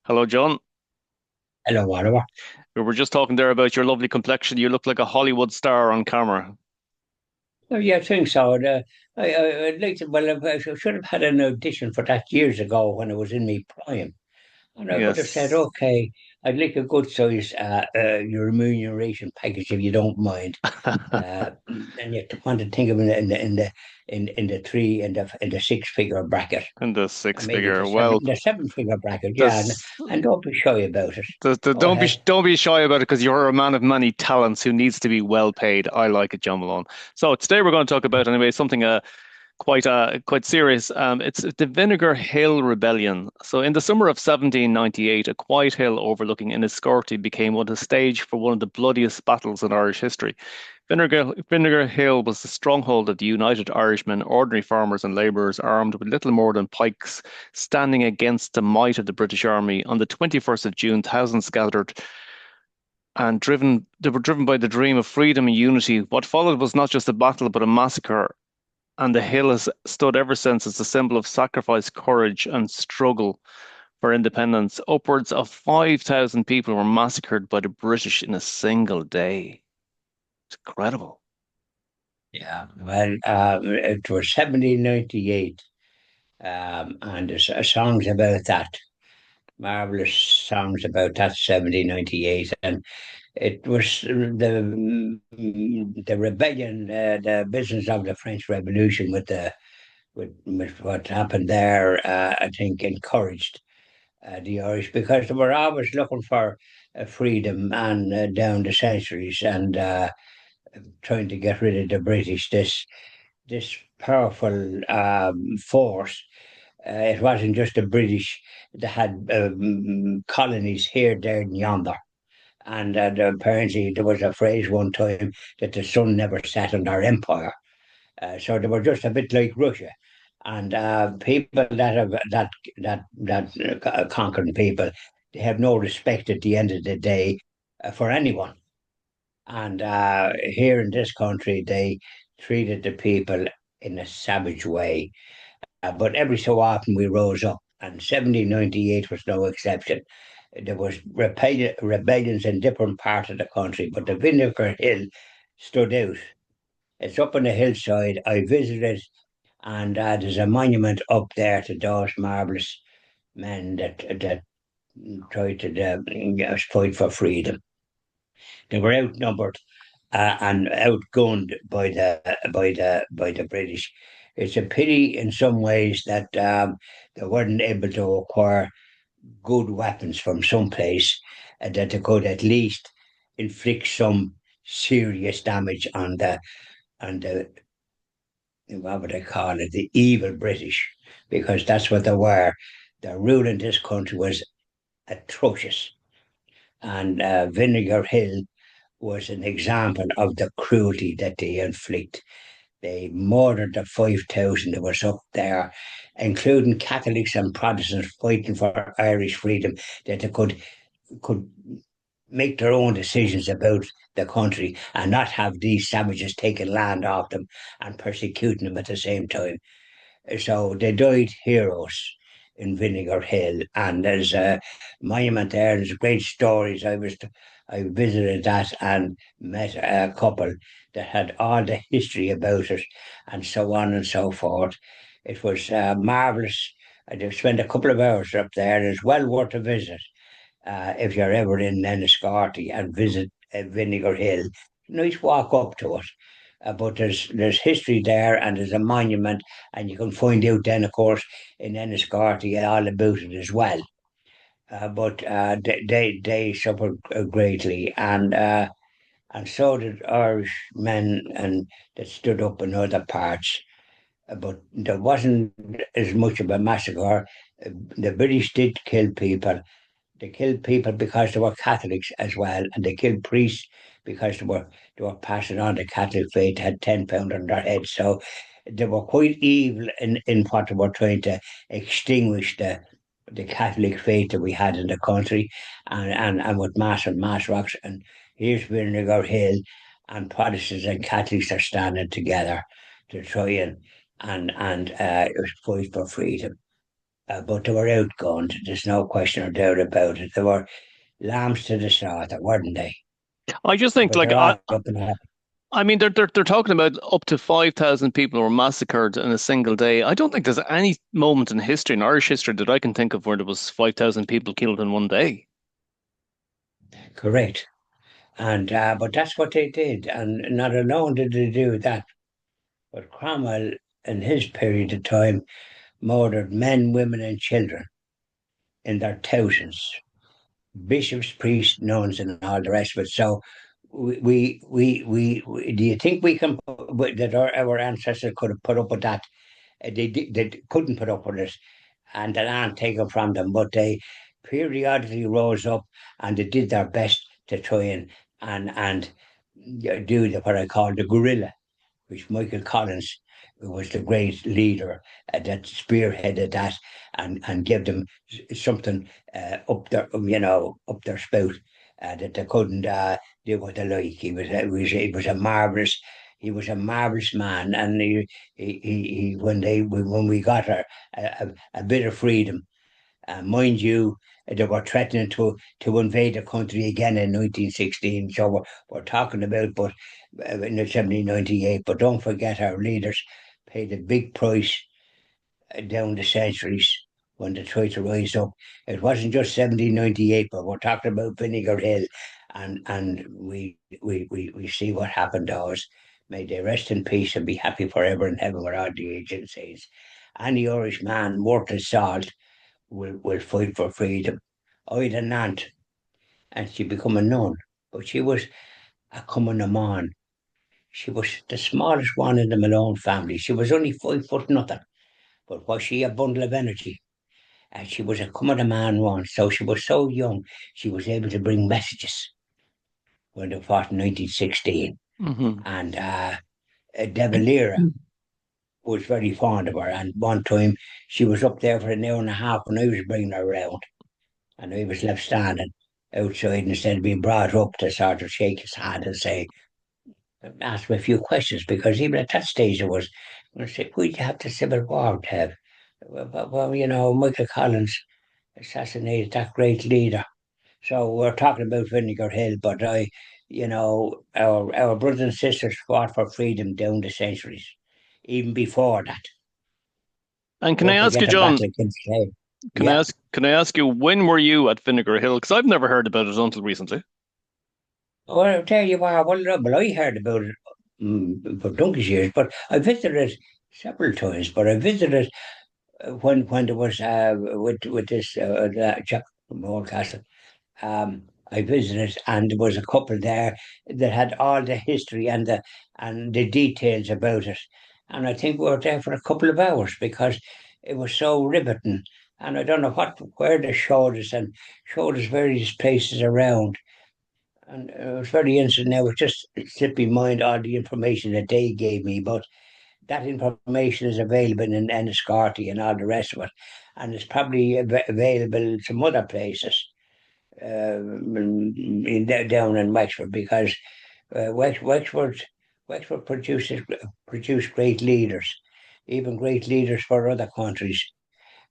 Hello, John. Hello, Oliver. We were just talking there about your lovely complexion. You look like a Hollywood star on camera. Oh, yeah, I think so. I'd like to, well, I should have had an audition for that years ago when I was in my prime. And I would have said, Yes. okay, I'd like a good size your remuneration package if you don't mind. And you want to think of it in the three and the six figure bracket, And the and six maybe figure. Well, the seven figure bracket, yeah, this, and don't be shy about it. Go ahead. don't be shy about it because you're a man of many talents who needs to be well paid. I like it, John Malone. So today we're going to talk about anyway something quite serious. It's the Vinegar Hill Rebellion. So in the summer of 1798, a quiet hill overlooking Enniscorthy became the stage for one of the bloodiest battles in Irish history. Vinegar Hill was the stronghold of the United Irishmen, ordinary farmers and labourers armed with little more than pikes, standing against the might of the British Army. On the 21st of June, thousands gathered and they were driven by the dream of freedom and unity. What followed was not just a battle, but a massacre, and the hill has stood ever since as a symbol of sacrifice, courage, and struggle for independence. Upwards of 5,000 people were massacred by the British in a single day. It's incredible. Yeah, well, it was 1798, and there's songs about that. Marvelous songs about that 1798, and it was the rebellion, the business of the French Revolution with what happened there. I think encouraged the Irish because they were always looking for freedom and down the centuries and trying to get rid of the British. This powerful force. It wasn't just the British that had colonies here, there, and yonder. And apparently, there was a phrase one time that the sun never set on their empire. So they were just a bit like Russia. And people that have that conquering people, they have no respect at the end of the day for anyone. And here in this country, they treated the people in a savage way. But every so often we rose up, and 1798 was no exception. There was rebellions in different parts of the country, but the Vinegar Hill stood out. It's up on the hillside. I visited, and there's a monument up there to those marvelous men that tried to fight for freedom. They were outnumbered and outgunned by the British. It's a pity in some ways that they weren't able to acquire good weapons from someplace that they could at least inflict some serious damage on the what would I call it, the evil British, because that's what they were. Their rule in this country was atrocious, and Vinegar Hill was an example of the cruelty that they inflict. They murdered the 5,000 that was up there, including Catholics and Protestants fighting for Irish freedom, that they could make their own decisions about the country and not have these savages taking land off them and persecuting them at the same time. So they died heroes in Vinegar Hill, and there's a monument there. There's great stories. I visited that and met a couple that had all the history about it, and so on and so forth. It was marvelous. I just spent a couple of hours up there, and it's well worth a visit if you're ever in Enniscorthy and visit Vinegar Hill. Nice walk up to it. But there's history there and there's a monument, and you can find out then, of course, in Enniscorthy all about it as well. But they suffered greatly, and so did Irish men and that stood up in other parts. But there wasn't as much of a massacre. The British did kill people, they killed people because they were Catholics as well, and they killed priests because they were passing on the Catholic faith, had £10 on their heads. So they were quite evil in what they were trying to extinguish the Catholic faith that we had in the country, and with mass and mass rocks. And here's Vinegar Hill, and Protestants and Catholics are standing together to try and fight for freedom. but they were outgunned. There's no question or doubt about it. They were lambs to the slaughter, weren't they? I just think But like they're all up and happy. I mean they're talking about up to 5,000 people were massacred in a single day. I don't think there's any moment in history, in Irish history, that I can think of where there was 5,000 people killed in one day. Correct. And but that's what they did. And not alone did they do that, but Cromwell, in his period of time, murdered men, women, and children in their thousands. Bishops, priests, nuns, and all the rest of it. So, do you think we can that our ancestors could have put up with that? They couldn't put up with it, and the land taken from them, but they periodically rose up and they did their best to try and do what I call the guerrilla, which Michael Collins, who was the great leader that spearheaded that and gave them something up their up their spout that they couldn't do what they like. He was a marvelous. He was a marvelous man, and he when we got a bit of freedom, mind you, they were threatening to invade the country again in 1916. So we're talking about, but in 1798. But don't forget, our leaders paid a big price down the centuries when they tried to rise up. It wasn't just 1798, but we're talking about Vinegar Hill, and we see what happened to us. May they rest in peace and be happy forever in heaven with all the agencies. Any Irish man worth his salt will fight for freedom. I had an aunt, and she become a nun, but she was a coming a man. She was the smallest one in the Malone family. She was only 5 foot nothing, but was she a bundle of energy? And she was a coming a man one, so she was so young, she was able to bring messages when they fought in 1916. Hmm. And De Valera was very fond of her. And one time she was up there for an hour and a half when I was bringing her around. And he was left standing outside instead of being brought up to sort of shake his hand and say, ask him a few questions, because even at that stage it was, I say, why did you have the Civil War to have? Well, Michael Collins assassinated that great leader. So we're talking about Vinegar Hill, but our brothers and sisters fought for freedom down the centuries, even before that. And can I Don't ask forget you, the John, battle against Clay. can I Yeah. ask can I ask you when were you at Vinegar Hill? Because I've never heard about it until recently. Well, I'll tell you what, well, I heard about it for donkey's years, but I visited it several times. But I visited when there was with this that chap from Oldcastle. I visited, and there was a couple there that had all the history and the details about it. And I think we were there for a couple of hours because it was so riveting. And I don't know where they showed us and showed us various places around. And it was very interesting. Now it just slipped my mind all the information that they gave me, but that information is available in Enniscorthy and all the rest of it, and it's probably available in some other places down in Wexford, because Wexford produced great leaders, even great leaders for other countries.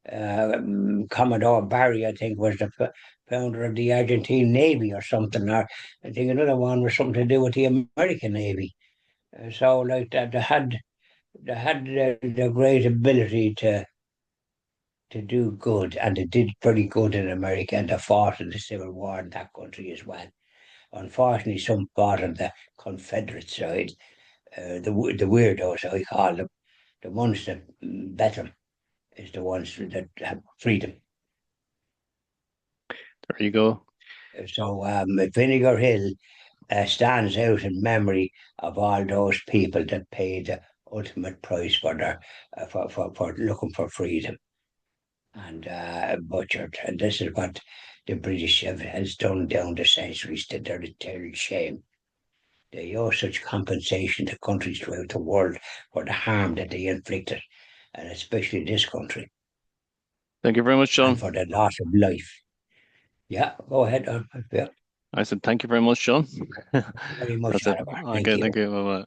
Commodore Barry, I think, was the founder of the Argentine Navy or something, or I think another one was something to do with the American Navy. So like that, they had the great ability to do good, and they did pretty good in America, and they fought in the Civil War in that country as well. Unfortunately, some fought on the Confederate side, the weirdos, I call them, the ones that bet them, is the ones that have freedom. There you go. So Vinegar Hill stands out in memory of all those people that paid the ultimate price for their for looking for freedom and butchered. And this is what the British has done down the centuries to their eternal shame. They owe such compensation to countries throughout the world for the harm that they inflicted, and especially this country, Thank you very much, and John. for the loss of life. Yeah, go ahead. Yeah, I said thank you very much, John. very much, That's it. Oliver. Thank Okay, thank you. you. Bye bye.